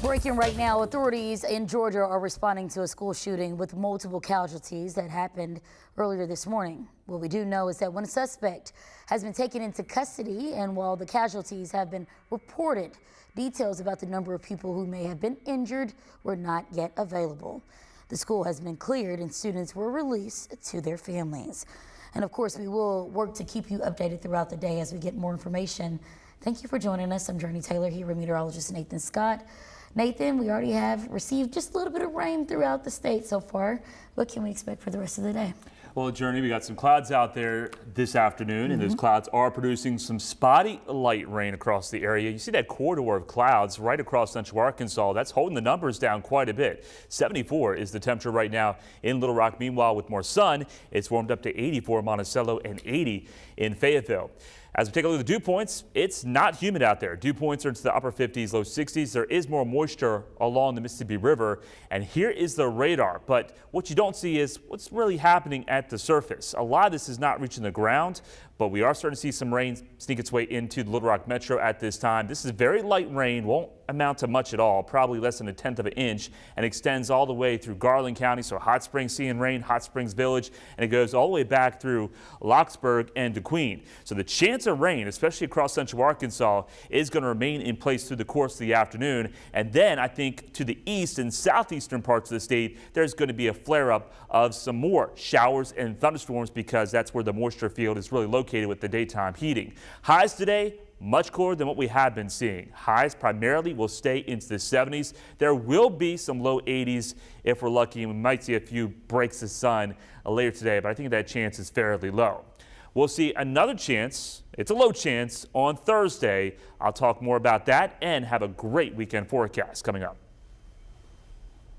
Breaking right now, authorities in Georgia are responding to a school shooting with multiple casualties that happened earlier this morning. What we do know is that one suspect has been taken into custody, and while the casualties have been reported, details about the number of people who may have been injured were not yet available. The school has been cleared and students were released to their families. And of course, we will work to keep you updated throughout the day as we get more information. Thank you for joining us. I'm Jurnee Taylor here with meteorologist Nathan Scott. Nathan, we already have received just a little bit of rain throughout the state so far. What can we expect for the rest of the day? Well, Jurnee, we got some clouds out there this afternoon, and those clouds are producing some spotty light rain across the area. You see that corridor of clouds right across central Arkansas. That's holding the numbers down quite a bit. 74 is the temperature right now in Little Rock. Meanwhile, with more sun, it's warmed up to 84 in Monticello and 80 in Fayetteville. As we take a look at the dew points, it's not humid out there. Dew points are into the upper 50s, low 60s. There is more moisture along the Mississippi River. And here is the radar. But what you don't see is what's really happening at the surface. A lot of this is not reaching the ground, but we are starting to see some rain sneak its way into the Little Rock Metro at this time. This is very light rain, won't amount to much at all, probably less than 1/10 of an inch, and extends all the way through Garland County, so Hot Springs seeing rain, Hot Springs Village, and it goes all the way back through Locksburg and DeQueen. So the chance of rain, especially across central Arkansas, is going to remain in place through the course of the afternoon. And then I think to the east and southeastern parts of the state, there's going to be a flare-up of some more showers and thunderstorms because that's where the moisture field is really located with the daytime heating. Highs today, much cooler than what we have been seeing. Highs primarily will stay into the 70s. There will be some low 80s if we're lucky, and we might see a few breaks of sun later today, but I think that chance is fairly low. We'll see another chance, it's a low chance, on Thursday. I'll talk more about that and have a great weekend forecast coming up.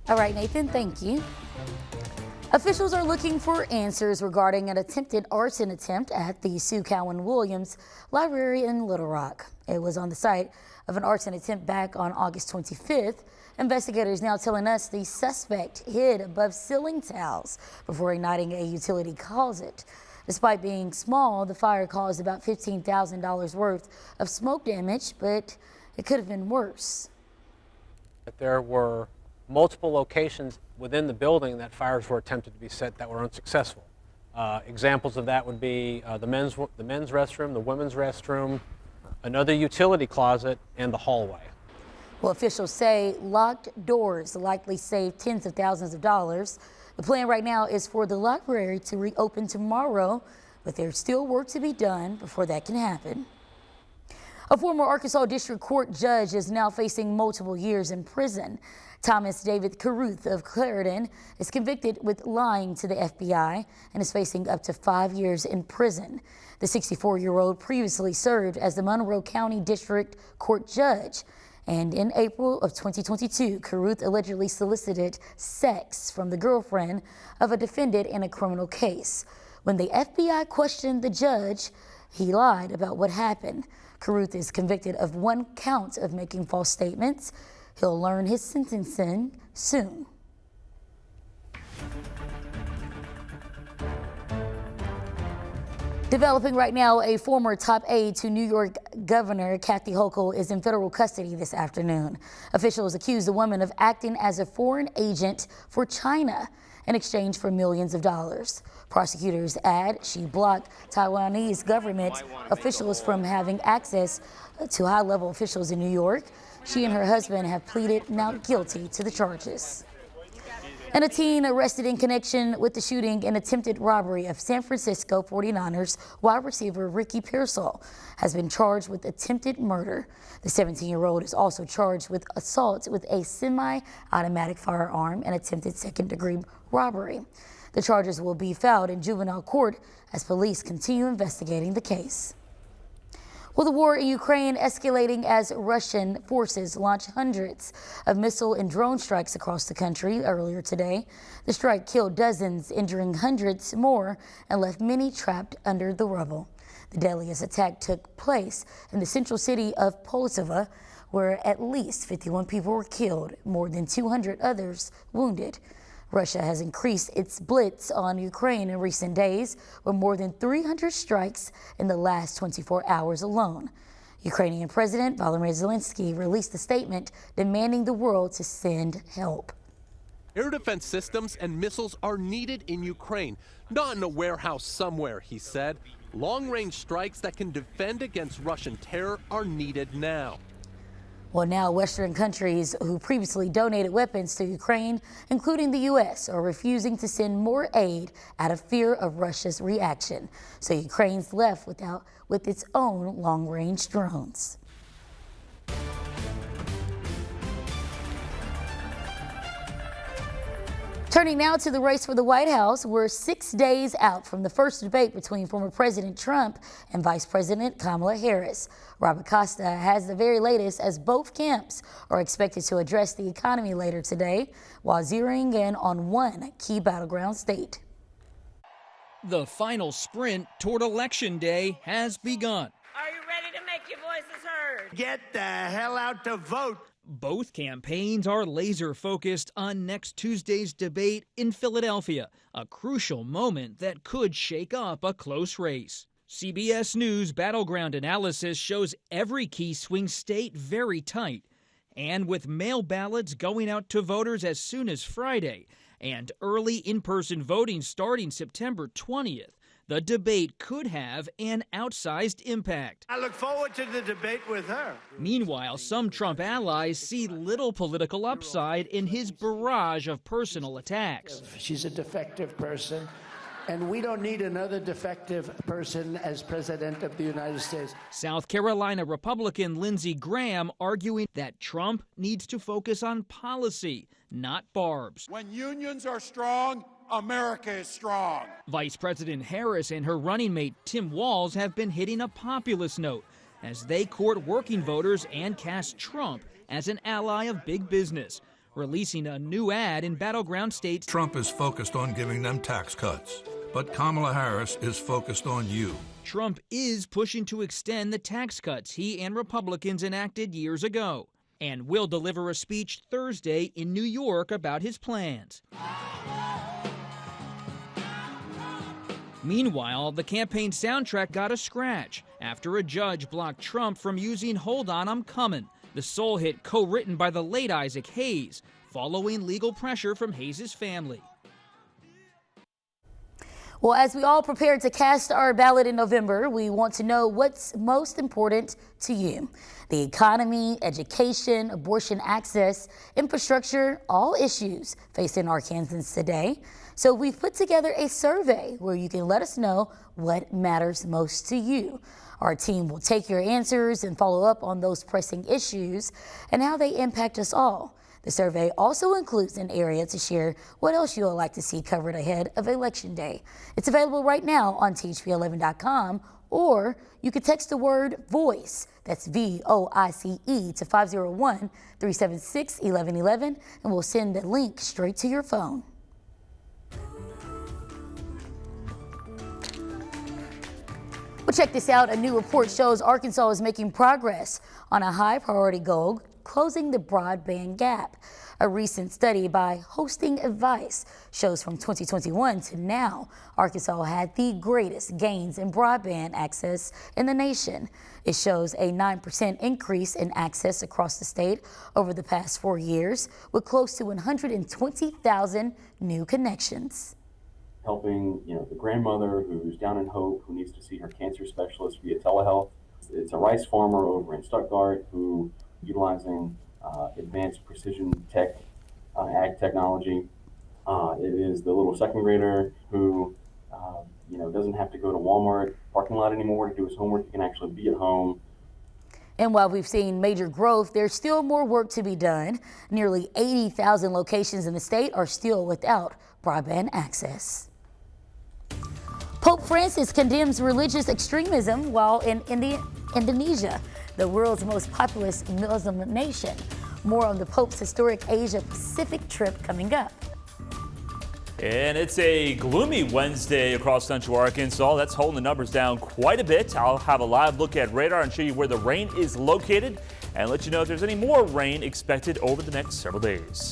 All right, Nathan, thank you. Officials are looking for answers regarding an attempted arson attempt at the Sue Cowan Williams Library in Little Rock. It was on the site of an arson attempt back on August 25th. Investigators now telling us the suspect hid above ceiling tiles before igniting a utility closet. Despite being small, the fire caused about $15,000 worth of smoke damage, but it could have been worse. There were multiple locations within the building that fires were attempted to be set that were unsuccessful. Examples of that would be the men's restroom, the women's restroom, another utility closet, and the hallway. Well, officials say locked doors likely saved tens of thousands of dollars. The plan right now is for the library to reopen tomorrow, but there's still work to be done before that can happen. A former Arkansas District Court judge is now facing multiple years in prison. Thomas David Caruth of Clarendon is convicted with lying to the FBI and is facing up to 5 years in prison. The 64-year-old previously served as the Monroe County District Court judge. And in April of 2022, Caruth allegedly solicited sex from the girlfriend of a defendant in a criminal case. When the FBI questioned the judge, he lied about what happened. Caruth is convicted of 1 count of making false statements. He'll learn his sentencing soon. Developing right now, a former top aide to New York Governor Kathy Hoko is in federal custody this afternoon. Officials accuse the woman of acting as a foreign agent for China in exchange for millions of dollars. Prosecutors add she blocked Taiwanese government officials from having access to high-level officials in New York. She and her husband have pleaded not guilty to the charges. And a teen arrested in connection with the shooting and attempted robbery of San Francisco 49ers wide receiver Ricky Pearsall has been charged with attempted murder. The 17-year-old is also charged with assault with a semi-automatic firearm and attempted second-degree robbery. The charges will be filed in juvenile court as police continue investigating the case. Well, the war in Ukraine escalating as Russian forces launch hundreds of missile and drone strikes across the country earlier today. The strike killed dozens, injuring hundreds more, and left many trapped under the rubble. The deadliest attack took place in the central city of Poltava, where at least 51 people were killed, more than 200 others wounded. Russia has increased its blitz on Ukraine in recent days, with more than 300 strikes in the last 24 hours alone. Ukrainian President Volodymyr Zelensky released a statement demanding the world to send help. Air defense systems and missiles are needed in Ukraine, not in a warehouse somewhere, he said. Long-range strikes that can defend against Russian terror are needed now. Well, now Western countries who previously donated weapons to Ukraine, including the U.S., are refusing to send more aid out of fear of Russia's reaction. So Ukraine's left with its own long-range drones. Turning now to the race for the White House, we're 6 days out from the first debate between former President Trump and Vice President Kamala Harris. Robert Costa has the very latest as both camps are expected to address the economy later today while zeroing in on one key battleground state. The final sprint toward Election Day has begun. Are you ready to make your voices heard? Get the hell out to vote. Both campaigns are laser focused on next Tuesday's debate in Philadelphia, a crucial moment that could shake up a close race. CBS News battleground analysis shows every key swing state very tight. And with mail ballots going out to voters as soon as Friday and early in-person voting starting September 20th, the debate could have an outsized impact. I look forward to the debate with her. Meanwhile, some Trump allies see little political upside in his barrage of personal attacks. She's a defective person, and we don't need another defective person as president of the United States. South Carolina Republican Lindsey Graham arguing that Trump needs to focus on policy, not barbs. When unions are strong, America is strong. Vice President Harris and her running mate Tim Walz have been hitting a populist note as they court working voters and cast Trump as an ally of big business, releasing a new ad in battleground states. Trump is focused on giving them tax cuts, but Kamala Harris is focused on you. Trump is pushing to extend the tax cuts he and Republicans enacted years ago, and will deliver a speech Thursday in New York about his plans. Meanwhile, the campaign soundtrack got a scratch after a judge blocked Trump from using Hold On, I'm Comin', the soul hit co-written by the late Isaac Hayes, following legal pressure from Hayes' family. Well, as we all prepare to cast our ballot in November, we want to know what's most important to you. The economy, education, abortion access, infrastructure, all issues facing Arkansans today. So we've put together a survey where you can let us know what matters most to you. Our team will take your answers and follow up on those pressing issues and how they impact us all. The survey also includes an area to share what else you would like to see covered ahead of Election Day. It's available right now on THP11.com, or you could text the word VOICE, that's VOICE, to 501-376-1111, and we'll send the link straight to your phone. Well, check this out. A new report shows Arkansas is making progress on a high priority goal, closing the broadband gap. A recent study by Hosting Advice shows from 2021 to now, Arkansas had the greatest gains in broadband access in the nation. It shows a 9% increase in access across the state over the past 4 years, with close to 120,000 new connections. Helping, the grandmother who's down in Hope, who needs to see her cancer specialist via telehealth. It's a rice farmer over in Stuttgart who, utilizing advanced precision tech, ag technology. It is the little second grader who, doesn't have to go to Walmart parking lot anymore to do his homework. He can actually be at home. And while we've seen major growth, there's still more work to be done. Nearly 80,000 locations in the state are still without broadband access. Pope Francis condemns religious extremism while in Indonesia, the world's most populous Muslim nation. More on the Pope's historic Asia-Pacific trip coming up. And it's a gloomy Wednesday across central Arkansas. That's holding the numbers down quite a bit. I'll have a live look at radar and show you where the rain is located and let you know if there's any more rain expected over the next several days.